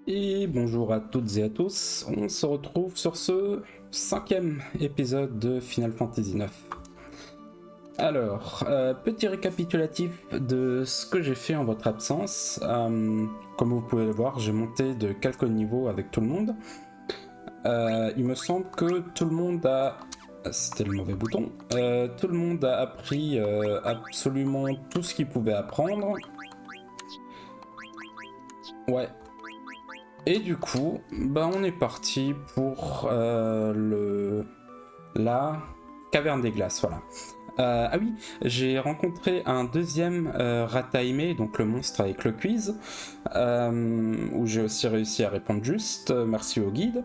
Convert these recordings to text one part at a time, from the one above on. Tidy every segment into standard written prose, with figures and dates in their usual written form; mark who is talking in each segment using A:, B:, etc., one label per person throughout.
A: Et bonjour à toutes et à tous, on se retrouve sur ce 5e épisode de Final Fantasy IX. Alors, petit récapitulatif de ce que j'ai fait en votre absence. Comme vous pouvez le voir, j'ai monté de quelques niveaux avec tout le monde. Il me semble que tout le monde a... C'était le mauvais bouton. Tout le monde a appris absolument tout ce qu'il pouvait apprendre. Ouais. Et du coup, bah on est parti pour la caverne des glaces, voilà. Ah oui, j'ai rencontré un deuxième Rataime, donc le monstre avec le quiz, où j'ai aussi réussi à répondre juste, merci au guide.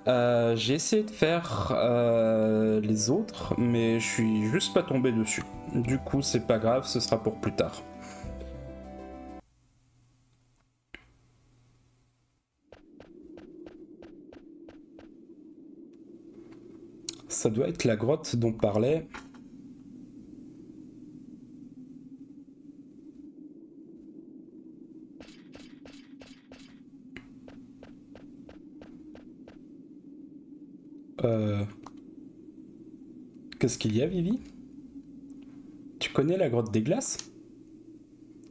A: J'ai essayé de faire les autres, mais je suis juste pas tombé dessus. Du coup, c'est pas grave, ce sera pour plus tard. Ça doit être la grotte dont parlait. Euh... Qu'est-ce qu'il y a, Vivi? Tu connais la grotte des glaces?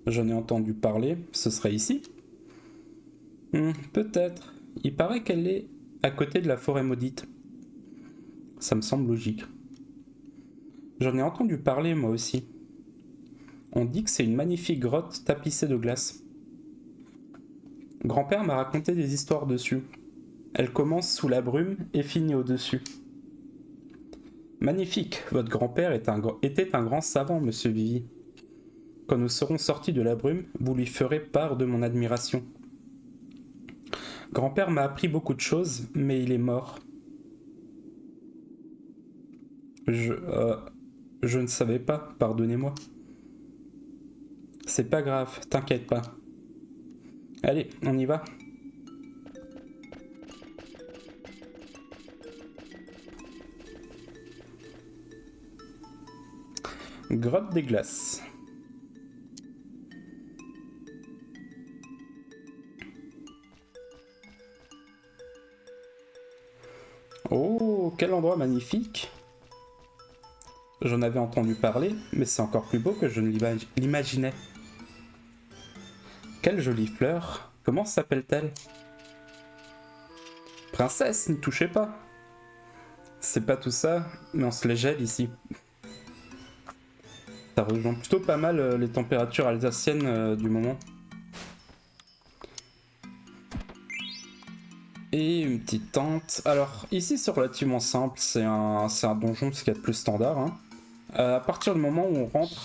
A: J'en ai entendu parler, ce serait ici? Peut-être. Il paraît qu'elle est à côté de la forêt maudite. Ça me semble logique. J'en ai entendu parler moi aussi. On dit que c'est une magnifique grotte tapissée de glace. Grand-père m'a raconté des histoires dessus. Elle commence sous la brume et finit au-dessus. Magnifique, votre grand-père était un grand savant, monsieur Vivi. Quand nous serons sortis de la brume, vous lui ferez part de mon admiration. Grand-père m'a appris beaucoup de choses, mais il est mort. Je ne savais pas, pardonnez-moi. C'est pas grave, t'inquiète pas. Allez, on y va. Grotte des glaces. Oh, quel endroit magnifique! J'en avais entendu parler, mais c'est encore plus beau que je ne l'imaginais. Quelle jolie fleur! Comment s'appelle-t-elle? Princesse, n'y touchez pas! C'est pas tout ça, mais on se les gèle ici. Ça rejoint plutôt pas mal les températures alsaciennes du moment. Et une petite tente. Alors, ici c'est relativement simple, c'est un donjon, ce qu'il y a de plus standard. Hein. À partir du moment où on rentre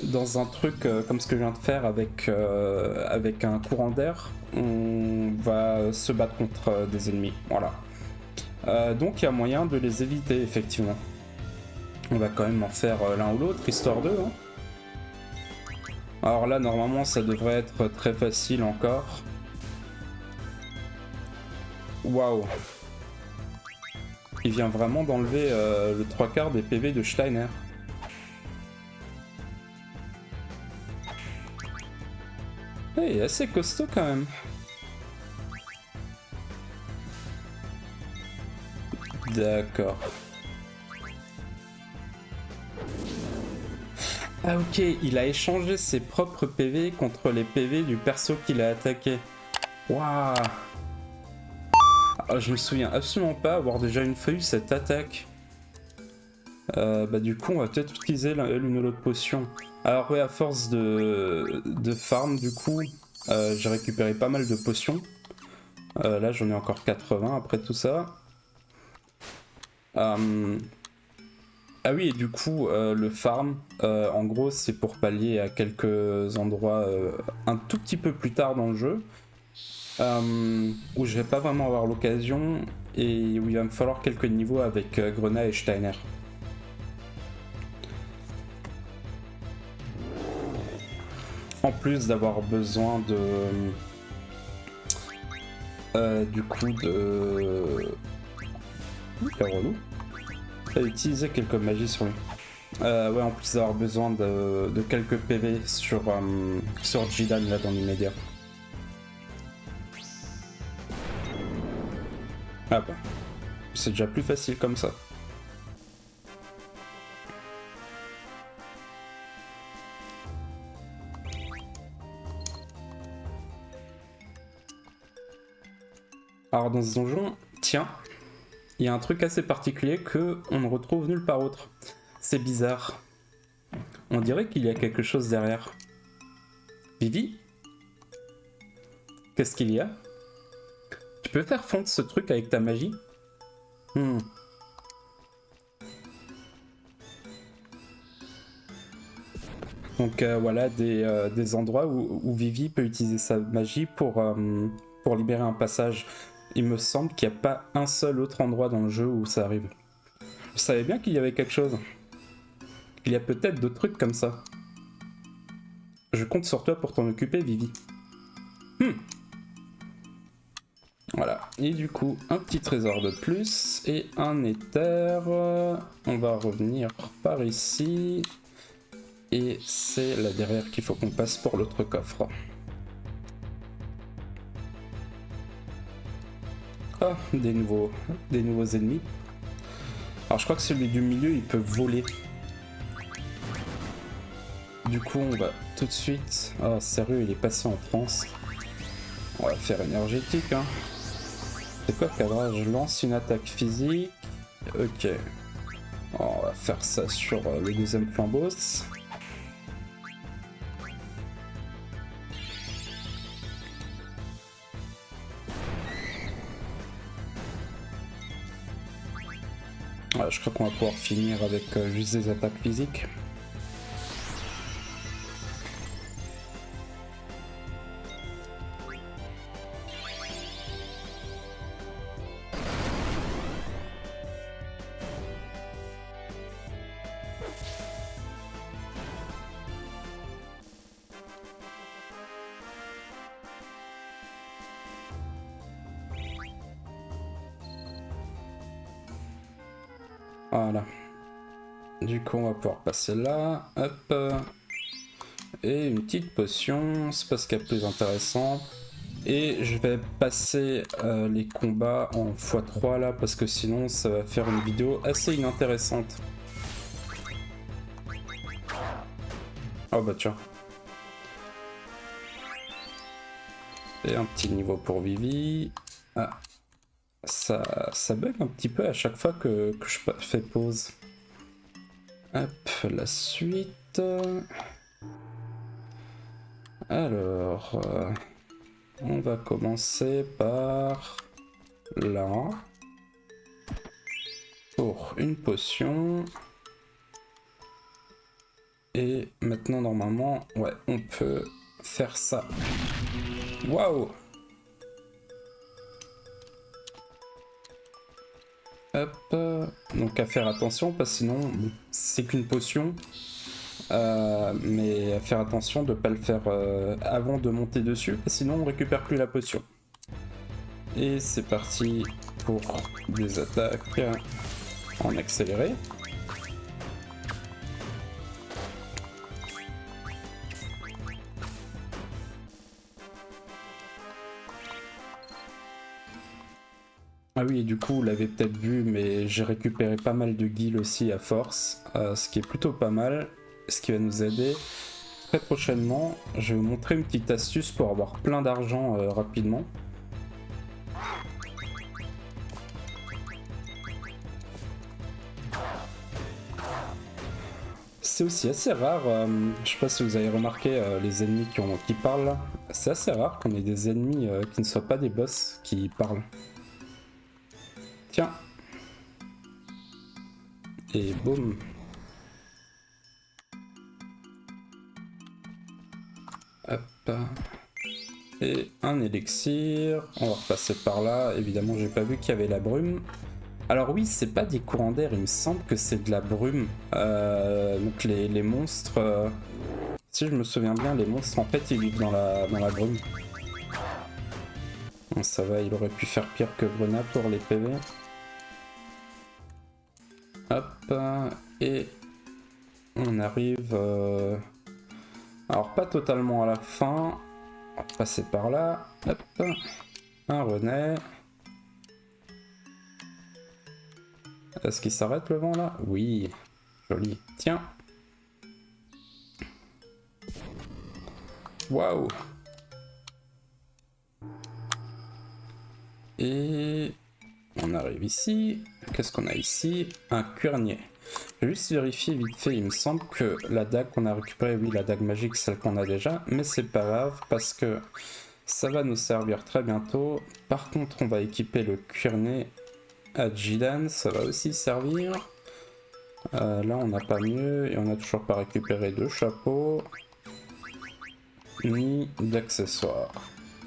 A: dans un truc comme ce que je viens de faire avec un courant d'air, on va se battre contre des ennemis. Voilà. Donc il y a moyen de les éviter, effectivement. On va quand même en faire l'un ou l'autre, histoire d'eux. Hein. Alors là, normalement, ça devrait être très facile encore. Waouh! Il vient vraiment d'enlever le 3/4 des PV de Steiner. Il est assez costaud quand même. D'accord. Ah ok, il a échangé ses propres PV contre les PV du perso qu'il a attaqué. Waouh! Je me souviens absolument pas avoir déjà une fois eu cette attaque. Bah du coup on va peut-être utiliser l'une ou l'autre potion. Alors ouais, à force de farm du coup, j'ai récupéré pas mal de potions. Là j'en ai encore 80 après tout ça. Ah oui, et du coup le farm, en gros c'est pour pallier à quelques endroits un tout petit peu plus tard dans le jeu. Où je vais pas vraiment avoir l'occasion et où il va me falloir quelques niveaux avec Grenat et Steiner. En plus d'avoir besoin de... du coup de... Il est relou. J'ai utilisé quelques magies sur lui. Ouais, en plus d'avoir besoin de quelques PV sur Jidan là dans l'immédiat. Ah bah, c'est déjà plus facile comme ça. Alors dans ce donjon, tiens, il y a un truc assez particulier que on ne retrouve nulle part autre. C'est bizarre. On dirait qu'il y a quelque chose derrière. Vivi? Qu'est-ce qu'il y a? Tu peux faire fondre ce truc avec ta magie? Donc voilà des endroits où Vivi peut utiliser sa magie pour libérer un passage. Il me semble qu'il n'y a pas un seul autre endroit dans le jeu où ça arrive. Je savais bien qu'il y avait quelque chose. Il y a peut-être d'autres trucs comme ça. Je compte sur toi pour t'en occuper, Vivi. Voilà. Et du coup, un petit trésor de plus et un éther. On va revenir par ici. Et c'est là derrière qu'il faut qu'on passe pour l'autre coffre. Ah, des nouveaux ennemis. Alors je crois que celui du milieu, il peut voler. Du coup, on va tout de suite... Ah, sérieux, il est passé en France. On va faire énergétique, hein. C'est quoi le cadrage? Je lance une attaque physique. Ok. On va faire ça sur le deuxième flambeau. Ouais, je crois qu'on va pouvoir finir avec juste des attaques physiques. Voilà. Du coup, on va pouvoir passer là. Hop. Et une petite potion, c'est pas ce qu'il y a de plus intéressant. Et je vais passer les combats en x3 là, parce que sinon ça va faire une vidéo assez inintéressante. Oh bah tiens. Et un petit niveau pour Vivi. Ah. Ça bug un petit peu à chaque fois que je fais pause. Hop, la suite. Alors, on va commencer par là. Pour une potion. Et maintenant, normalement, ouais, on peut faire ça. Waouh! Hop, donc à faire attention parce que sinon bon, c'est qu'une potion, mais à faire attention de ne pas le faire avant de monter dessus, sinon on récupère plus la potion. Et c'est parti pour des attaques en accéléré. Ah oui, et du coup, vous l'avez peut-être vu, mais j'ai récupéré pas mal de guilds aussi à force, ce qui est plutôt pas mal, ce qui va nous aider. Très prochainement, je vais vous montrer une petite astuce pour avoir plein d'argent rapidement. C'est aussi assez rare, je sais pas si vous avez remarqué les ennemis qui parlent là, c'est assez rare qu'on ait des ennemis qui ne soient pas des boss qui parlent. Tiens. Et boum. Hop. Et un élixir. On va repasser par là. Évidemment, j'ai pas vu qu'il y avait la brume. Alors oui, c'est pas des courants d'air, il me semble que c'est de la brume. Donc les monstres... si je me souviens bien, les monstres en fait ils vivent dans la brume. Bon, ça va, il aurait pu faire pire que Bruna pour les PV. Hop, et on arrive... alors pas totalement à la fin. On va passer par là. Hop, un René. Est-ce qu'il s'arrête le vent là? Oui, joli. Tiens. Waouh. Et on arrive ici. Qu'est-ce qu'on a ici? Un cuirnier. Je vais juste vérifier vite fait, il me semble que la dague qu'on a récupérée, oui, la dague magique, celle qu'on a déjà, mais c'est pas grave parce que ça va nous servir très bientôt. Par contre, on va équiper le cuirnier à Jidan, ça va aussi servir. Là, on n'a pas mieux et on n'a toujours pas récupéré de chapeau ni d'accessoires.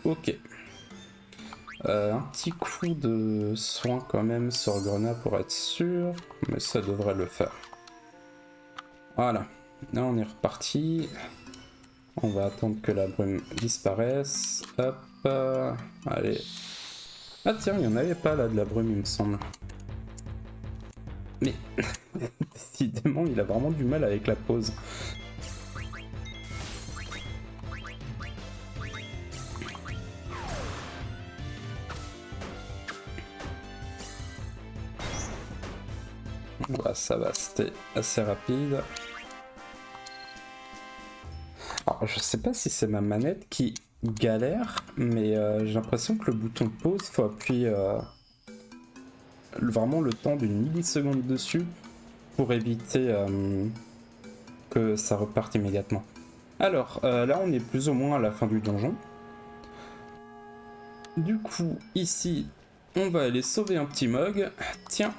A: Ok. Un petit coup de soin quand même sur Grenat pour être sûr, mais ça devrait le faire. Voilà, là on est reparti. On va attendre que la brume disparaisse. Hop, allez. Ah tiens, il n'y en avait pas là de la brume, il me semble. Mais décidément, il a vraiment du mal avec la pause. Voilà, ça va, c'était assez rapide. Alors, je sais pas si c'est ma manette qui galère, mais j'ai l'impression que le bouton pause, faut appuyer vraiment le temps d'une milliseconde dessus pour éviter que ça reparte immédiatement. Alors, là on est plus ou moins à la fin du donjon. Du coup, ici, on va aller sauver un petit Mog. Tiens.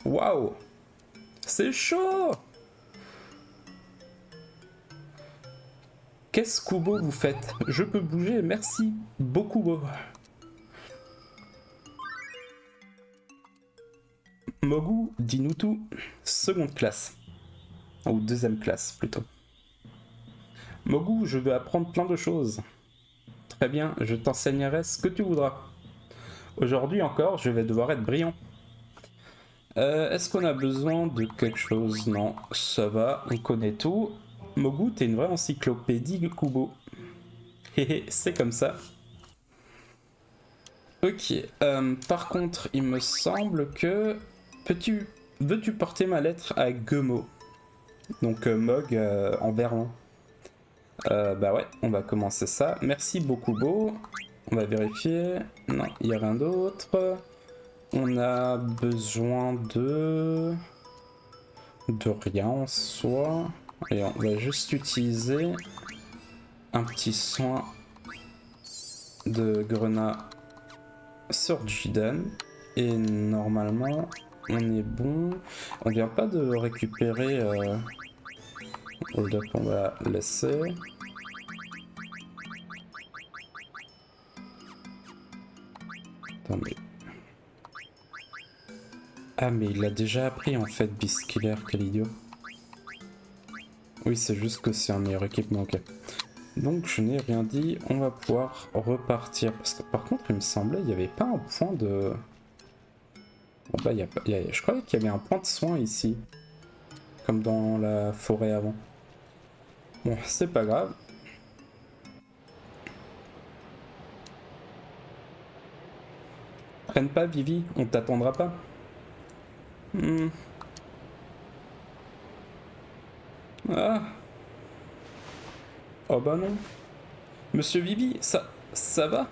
A: Waouh! C'est chaud! Qu'est-ce Kubo vous faites? Je peux bouger, merci beaucoup beau. Mogu, dis-nous tout. Seconde classe. Ou deuxième classe, plutôt. Mogu, je veux apprendre plein de choses. Très bien, je t'enseignerai ce que tu voudras. Aujourd'hui encore, je vais devoir être brillant. Est-ce qu'on a besoin de quelque chose? Non, ça va, on connaît tout. Mogu, t'es une vraie encyclopédie Kubo. Héhé, c'est comme ça. Ok, par contre, il me semble que... Veux-tu porter ma lettre à Gemo? Donc Mog en verlan. Bah ouais, on va commencer ça. Merci beaucoup beau. On va vérifier. Non, il n'y a rien d'autre. On a besoin de rien en soi. Et on va juste utiliser un petit soin de grenat sur Jidan. Et normalement, on est bon. On vient pas de récupérer... Hold up, on va laisser. Attends, mais... Ah, mais il l'a déjà appris en fait, Beast Killer, quel idiot. Oui, c'est juste que c'est un meilleur équipement, ok. Donc je n'ai rien dit, on va pouvoir repartir. Parce que par contre, il me semblait, il n'y avait pas un point de... Bon bah, je croyais qu'il y avait un point de soin ici. Comme dans la forêt avant. Bon, c'est pas grave. Traîne pas, Vivi, on t'attendra pas. Ah. Oh bah non. Monsieur Vivi, ça va?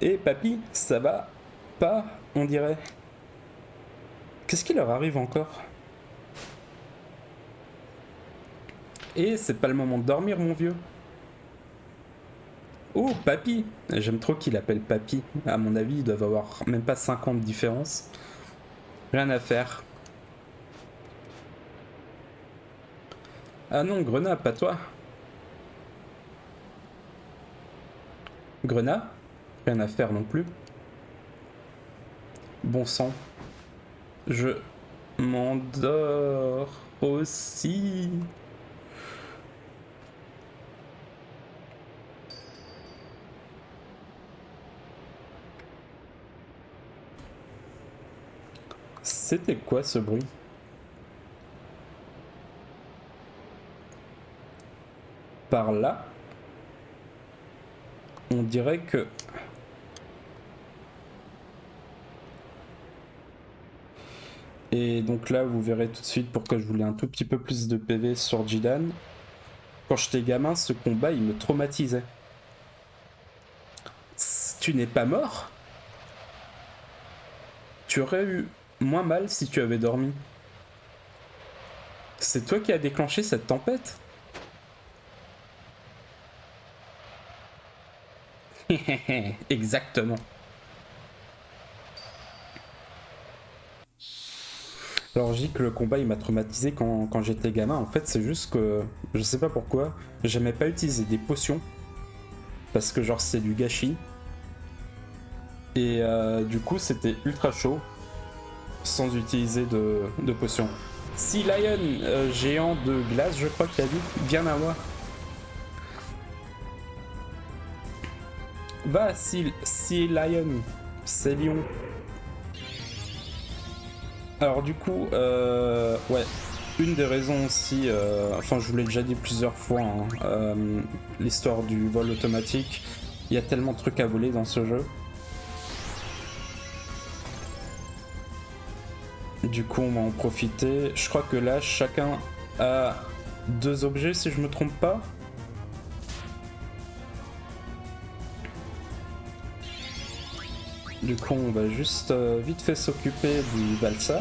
A: Eh papy, ça va? Pas, on dirait. Qu'est-ce qui leur arrive encore? Eh, c'est pas le moment de dormir, mon vieux. Oh, papy! J'aime trop qu'il appelle papy. À mon avis, ils doivent avoir même pas 5 ans de différence. Rien à faire. Ah non, Grenat, pas toi. Grenat? Rien à faire non plus. Bon sang. Je m'endors aussi. C'était quoi ce bruit? par là, on dirait que... Et donc là, vous verrez tout de suite pourquoi je voulais un tout petit peu plus de PV sur Jidan. Quand j'étais gamin, ce combat, il me traumatisait. Tu n'es pas mort? Tu aurais eu moins mal si tu avais dormi. C'est toi qui as déclenché cette tempête? Exactement. Alors je dis que le combat il m'a traumatisé quand j'étais gamin. En fait c'est juste que je sais pas pourquoi j'aimais pas utiliser des potions parce que genre c'est du gâchis et du coup c'était ultra chaud sans utiliser de potions. Sea Lion géant de glace je crois qu'il a dit, viens à moi. Va Sea Lion, c'est lion. Alors du coup, ouais, une des raisons aussi, enfin je vous l'ai déjà dit plusieurs fois, hein, l'histoire du vol automatique, il y a tellement de trucs à voler dans ce jeu. Du coup on va en profiter. Je crois que là chacun a 2 objets si je me trompe pas. Du coup on va juste vite fait s'occuper du Balsa.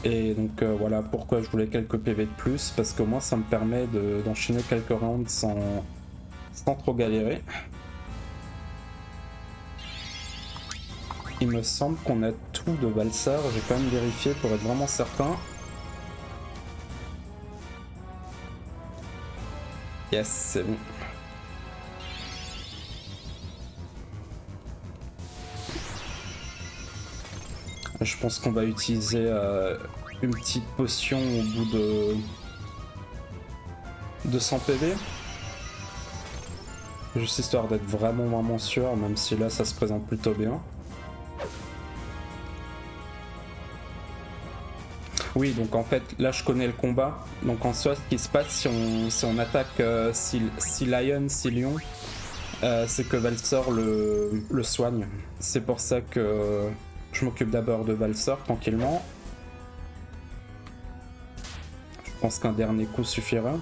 A: Et donc voilà pourquoi je voulais quelques PV de plus, parce que moi ça me permet d'enchaîner quelques rounds sans trop galérer. Il me semble qu'on a tout de Valsar, j'ai quand même vérifié pour être vraiment certain. Yes, c'est bon. Je pense qu'on va utiliser une petite potion au bout de 100 PV. Juste histoire d'être vraiment sûr, même si là ça se présente plutôt bien. Oui, donc en fait, là je connais le combat. Donc en soi, ce qui se passe si on attaque Sea Lion, Sea Lion, c'est que Valsor le soigne. C'est pour ça que je m'occupe d'abord de Valsor tranquillement. Je pense qu'un dernier coup suffira.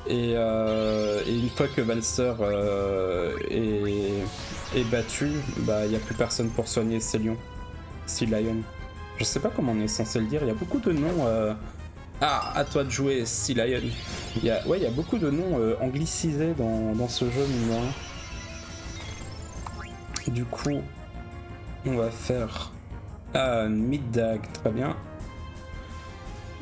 A: Et une fois que Valsor est battu, bah il n'y a plus personne pour soigner Sea Lion. Je sais pas comment on est censé le dire, il y a beaucoup de noms. Ah, à toi de jouer, Sea Lion. Il y a beaucoup de noms anglicisés dans ce jeu, mine de rien. Du coup, on va faire Mid-Dag, très bien.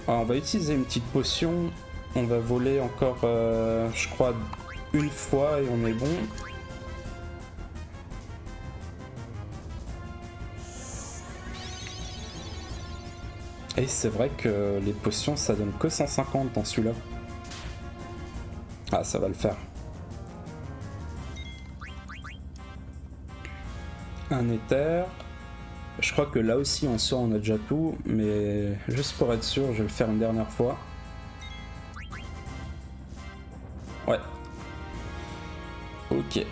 A: Alors, on va utiliser une petite potion. On va voler encore, je crois, une fois et on est bon. Et c'est vrai que les potions ça donne que 150 dans celui-là. Ah, ça va le faire. Un éther. Je crois que là aussi en soi on a déjà tout, mais juste pour être sûr, je vais le faire une dernière fois. Ouais. Ok.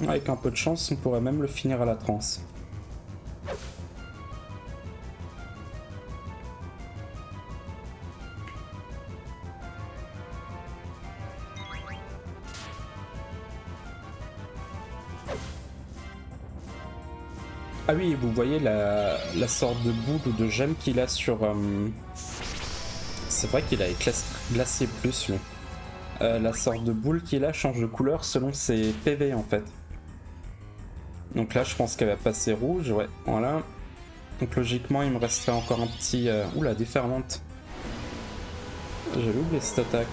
A: Avec un peu de chance, on pourrait même le finir à la transe. Ah oui, vous voyez la sorte de boule ou de gemme qu'il a sur... C'est vrai qu'il a glacé plus, lui. La sorte de boule qu'il a change de couleur selon ses PV, en fait. Donc là, je pense qu'elle va passer rouge, ouais, voilà. Donc logiquement, il me resterait encore un petit... Oula, déferlante. J'avais oublié cette attaque.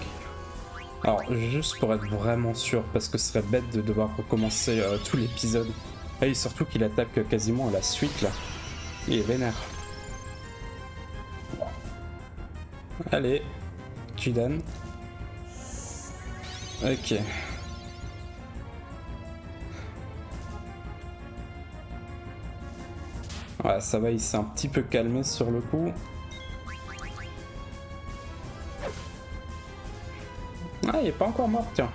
A: Alors, juste pour être vraiment sûr, parce que ce serait bête de devoir recommencer tout l'épisode. Et surtout qu'il attaque quasiment à la suite, là. Il est vénère. Allez, tu donnes. Ok. Ouais, ça va, il s'est un petit peu calmé sur le coup. Ah, il est pas encore mort, tiens.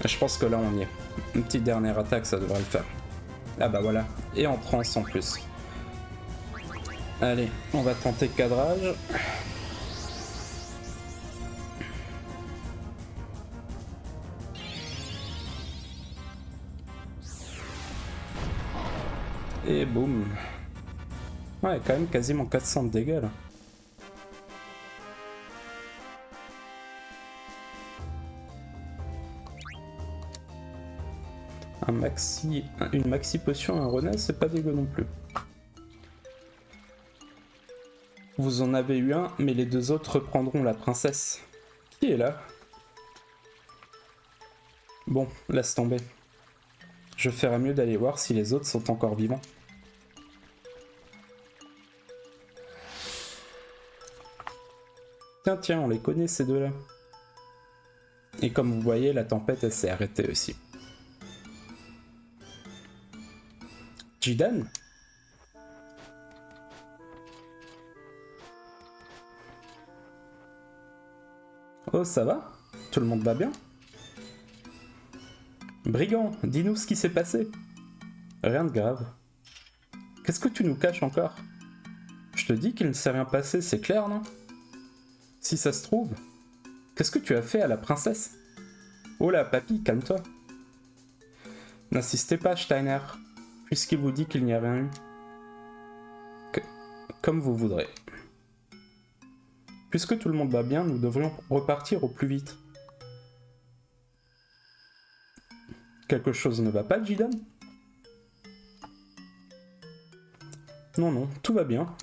A: Je pense que là, on y est. Une petite dernière attaque, ça devrait le faire. Ah bah voilà. Et en transe en plus. Allez, on va tenter cadrage. Et boum. Ouais, quand même quasiment 400 de dégâts là. Une maxi potion à un Renais, c'est pas dégueu non plus. Vous en avez eu un, mais les deux autres reprendront la princesse. Qui est là? Bon, laisse tomber. Je ferais mieux d'aller voir si les autres sont encore vivants. Tiens, tiens, on les connaît ces deux-là. Et comme vous voyez, la tempête, elle s'est arrêtée aussi. Jidan? Oh, ça va? Tout le monde va bien? Brigand, dis-nous ce qui s'est passé. Rien de grave. Qu'est-ce que tu nous caches encore? Je te dis qu'il ne s'est rien passé, c'est clair, non? Si ça se trouve, qu'est-ce que tu as fait à la princesse? Oh là, papy, calme-toi. N'insistez pas, Steiner, puisqu'il vous dit qu'il n'y a rien eu. Comme vous voudrez. Puisque tout le monde va bien, nous devrions repartir au plus vite. Quelque chose ne va pas, Jidan? Non, non, tout va bien.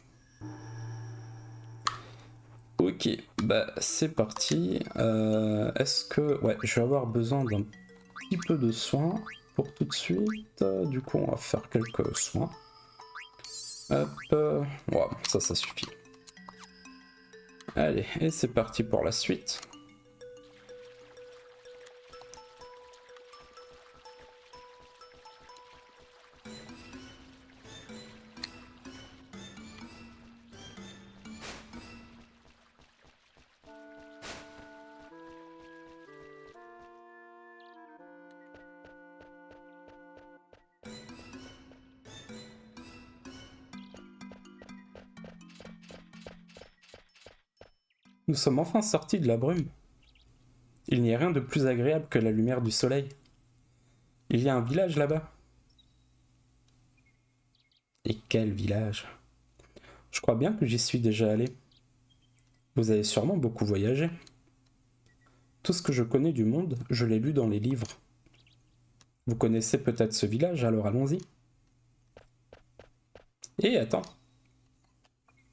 A: Ok, bah c'est parti. Est-ce que... Ouais, je vais avoir besoin d'un petit peu de soins pour tout de suite. Du coup, on va faire quelques soins. Hop. Ouais, ça suffit. Allez, et c'est parti pour la suite. Nous sommes enfin sortis de la brume. Il n'y a rien de plus agréable que la lumière du soleil. Il y a un village là-bas. Et quel village? Je crois bien que j'y suis déjà allé. Vous avez sûrement beaucoup voyagé. Tout ce que je connais du monde, je l'ai lu dans les livres. Vous connaissez peut-être ce village, alors allons-y. Hé, attends.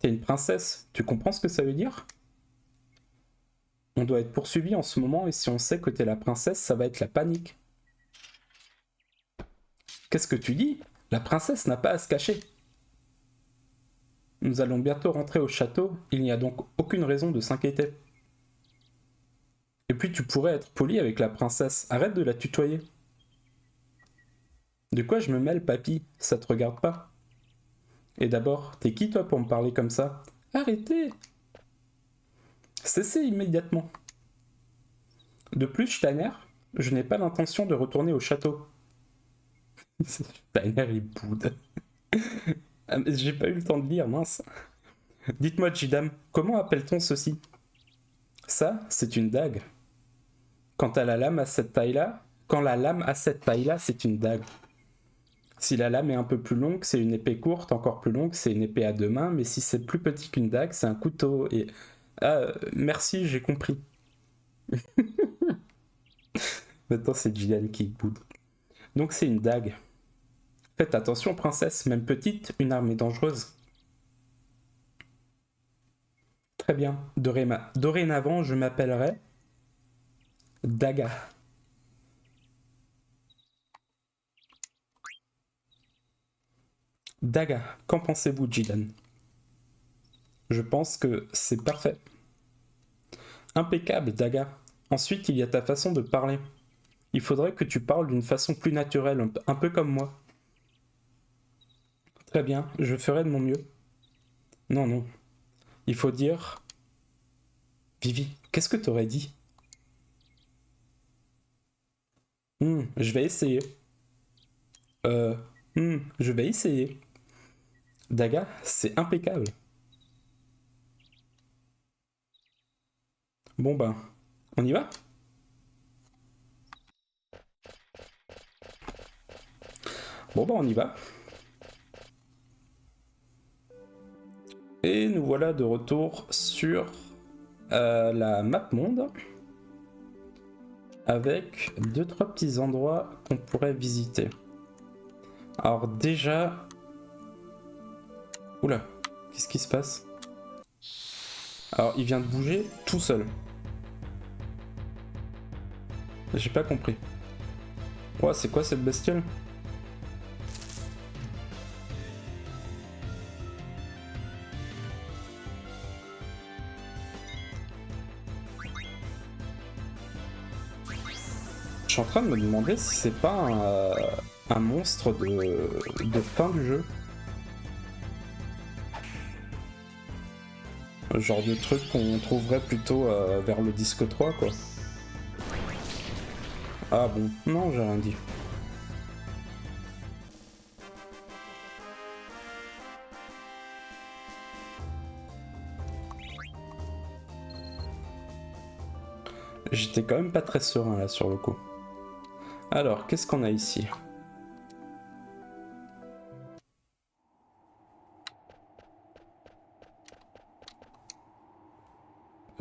A: T'es une princesse, tu comprends ce que ça veut dire? On doit être poursuivi en ce moment et si on sait que t'es la princesse, ça va être la panique. Qu'est-ce que tu dis? La princesse n'a pas à se cacher. Nous allons bientôt rentrer au château, il n'y a donc aucune raison de s'inquiéter. Et puis tu pourrais être poli avec la princesse, arrête de la tutoyer. De quoi je me mêle, papy? Ça te regarde pas? Et d'abord, t'es qui toi pour me parler comme ça? Arrêtez! Cessez immédiatement. De plus, Steiner, je n'ai pas l'intention de retourner au château. Steiner, il boude. Ah, mais j'ai pas eu le temps de lire, mince. Dites-moi, Jidam, comment appelle-t-on ceci? Ça, c'est une dague. Quand la lame a cette taille-là, c'est une dague. Si la lame est un peu plus longue, c'est une épée courte, encore plus longue, c'est une épée à deux mains, mais si c'est plus petit qu'une dague, c'est un couteau. Et ah, merci, j'ai compris. Maintenant, c'est Jidan qui boude. Donc, c'est une dague. Faites attention, princesse, même petite, une arme est dangereuse. Très bien. Dorénavant, je m'appellerai Daga. Daga, qu'en pensez-vous, Jidan? Je pense que c'est parfait. Impeccable, Daga. Ensuite, il y a ta façon de parler. Il faudrait que tu parles d'une façon plus naturelle, un peu comme moi. Très bien, je ferai de mon mieux. Non, non. Il faut dire... Vivi, qu'est-ce que t'aurais dit? Je vais essayer. Euh... je vais essayer. Daga, c'est impeccable. Bon ben, on y va? Bon ben, on y va. Et nous voilà de retour sur la map monde. Avec 2-3 petits endroits qu'on pourrait visiter. Alors déjà... Oula, qu'est-ce qui se passe? Alors il vient de bouger tout seul. J'ai pas compris. Ouais, c'est quoi cette bestiole? Je suis en train de me demander si c'est pas un monstre de fin du jeu. Genre de truc qu'on trouverait plutôt vers le disque 3 quoi. Ah bon, non j'ai rien dit. J'étais quand même pas très serein là sur le coup. Alors, qu'est-ce qu'on a ici?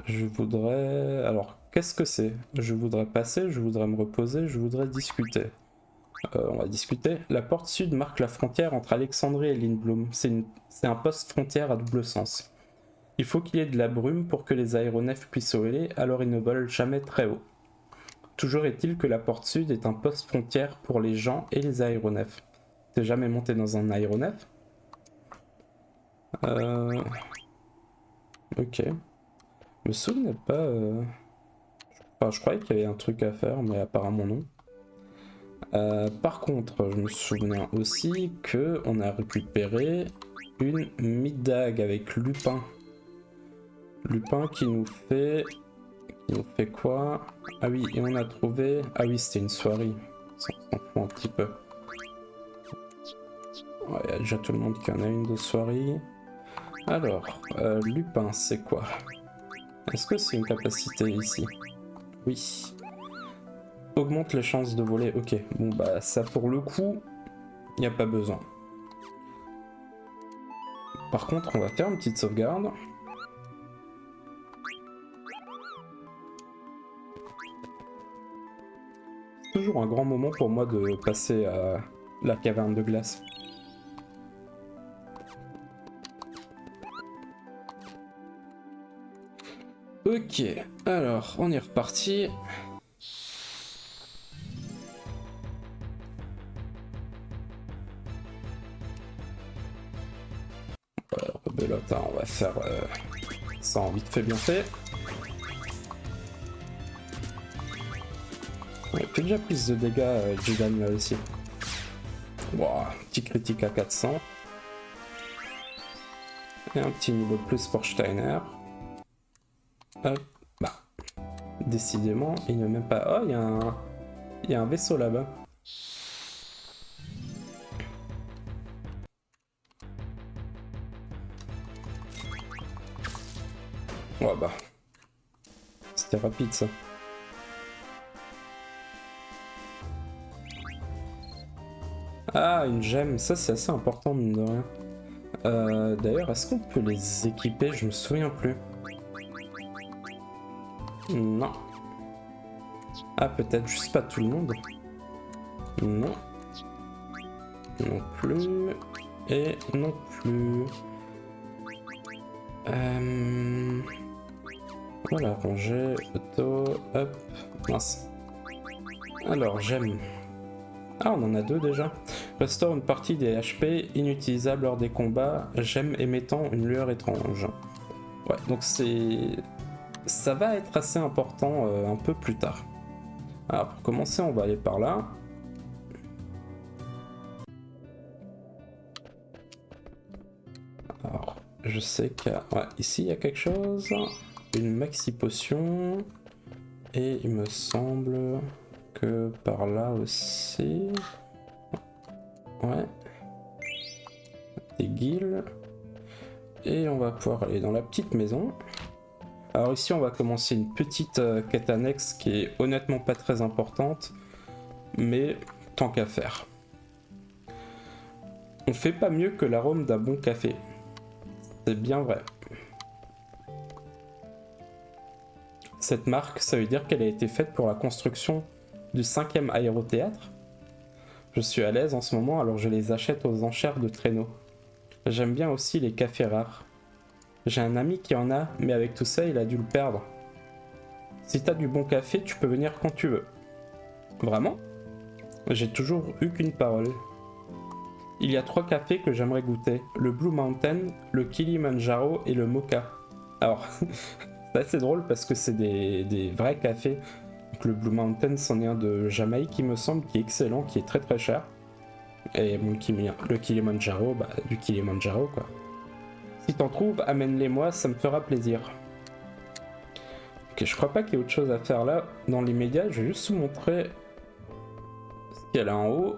A: Je voudrais... Alors, qu'est-ce que c'est? Je voudrais passer, je voudrais me reposer, je voudrais discuter. On va discuter. La porte sud marque la frontière entre Alexandrie et Lindblum. C'est un poste frontière à double sens. Il faut qu'il y ait de la brume pour que les aéronefs puissent voler, alors ils ne volent jamais très haut. Toujours est-il que la porte sud est un poste frontière pour les gens et les aéronefs. T'es jamais monté dans un aéronef? Ok. Je me souvenais pas... Enfin, je croyais qu'il y avait un truc à faire, mais apparemment non. Par contre, je me souviens aussi que on a récupéré une mid-dague avec Lupin. Lupin qui nous fait... Qui nous fait quoi? Ah oui, et on a trouvé... Ah oui, c'était une soirée. Ça, on s'en fout un petit peu. Ouais, il y a déjà tout le monde qui en a une de soirée. Alors, Lupin, c'est quoi? Est-ce que c'est une capacité ici? Oui. Augmente les chances de voler. Ok, bon bah ça pour le coup, il n'y a pas besoin. Par contre, on va faire une petite sauvegarde. C'est toujours un grand moment pour moi de passer à la caverne de glace. Ok, alors on est reparti. Rebelote, on va faire ça en vite fait bien fait. Ouais, fait déjà plus de dégâts Jidan là aussi. Wow, petit critique à 400. Et un petit niveau de plus pour Steiner. Hop, bah. Décidément, il n'y a même pas... Oh, il y a un vaisseau là-bas. Ouais bah. C'était rapide ça. Ah, une gemme, ça c'est assez important mine de rien. D'ailleurs, est-ce qu'on peut les équiper? Je me souviens plus. Non. Ah, peut-être juste pas tout le monde. Non. Non plus. Et non plus. Voilà, ranger, auto, hop, mince. Alors, j'aime. Ah, on en a deux déjà. Restaure une partie des HP inutilisables lors des combats, j'aime émettant une lueur étrange. Ouais, donc ça va être assez important un peu plus tard. Alors, pour commencer, on va aller par là. Je sais qu'il y a... Ouais, ici il y a quelque chose. Une maxi potion. Et il me semble que par là aussi... Ouais. Des guilds. Et on va pouvoir aller dans la petite maison. Alors ici on va commencer une petite quête annexe qui est honnêtement pas très importante. Mais tant qu'à faire. On fait pas mieux que l'arôme d'un bon café. C'est bien vrai. Cette marque, ça veut dire qu'elle a été faite pour la construction du 5e aérothéâtre. Je suis à l'aise en ce moment, alors je les achète aux enchères de traîneaux. J'aime bien aussi les cafés rares. J'ai un ami qui en a, mais avec tout ça, il a dû le perdre. Si t'as du bon café, tu peux venir quand tu veux. Vraiment ? J'ai toujours eu qu'une parole. Il y a 3 cafés que j'aimerais goûter. Le Blue Mountain, le Kilimanjaro et le Mocha. Alors, c'est assez drôle parce que c'est des vrais cafés. Donc le Blue Mountain, c'en est un de Jamaïque, il me semble, qui est excellent, qui est très très cher. Et bon, le Kilimanjaro, bah du Kilimanjaro quoi. Si t'en trouves, amène-les-moi, ça me fera plaisir. Ok, je crois pas qu'il y ait autre chose à faire là. Dans l'immédiat, je vais juste vous montrer ce qu'il y a là en haut.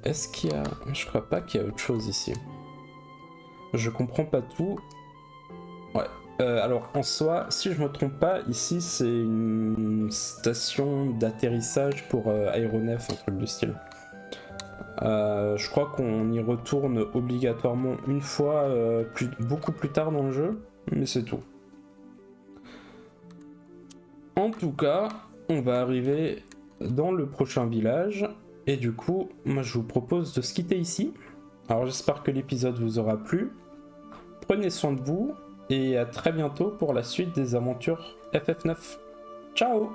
A: Est-ce qu'il y a... Je crois pas qu'il y a autre chose ici. Je comprends pas tout. Ouais. Alors en soi, si je me trompe pas, ici c'est une station d'atterrissage pour aéronefs, un truc du style. Je crois qu'on y retourne obligatoirement une fois, beaucoup plus tard dans le jeu, mais c'est tout. En tout cas, on va arriver dans le prochain village, et du coup, moi je vous propose de se quitter ici. Alors j'espère que l'épisode vous aura plu. Prenez soin de vous, et à très bientôt pour la suite des aventures FF9. Ciao!